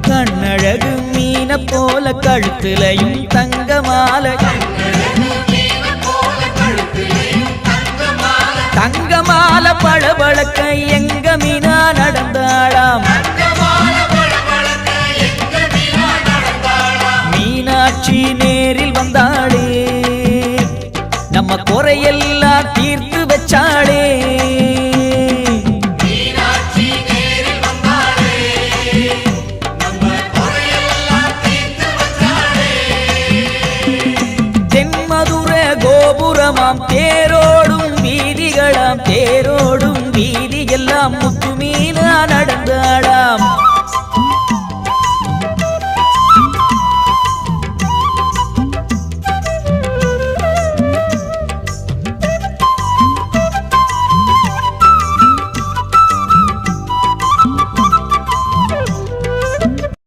கண்ணழகு மீன போல கழுத்திலையும் தங்க மாலை தங்க மாலை பளபளக்க எங்க மீனா நடந்தாளாம் மீனாட்சி நேரில் வந்தாளே நம்ம குறையெல்லாம் தீர்த்து வச்சாளே கோபுரமாம் தேரோடும் வீதிகளாம் தேரோடும் வீதி எல்லாம் முத்து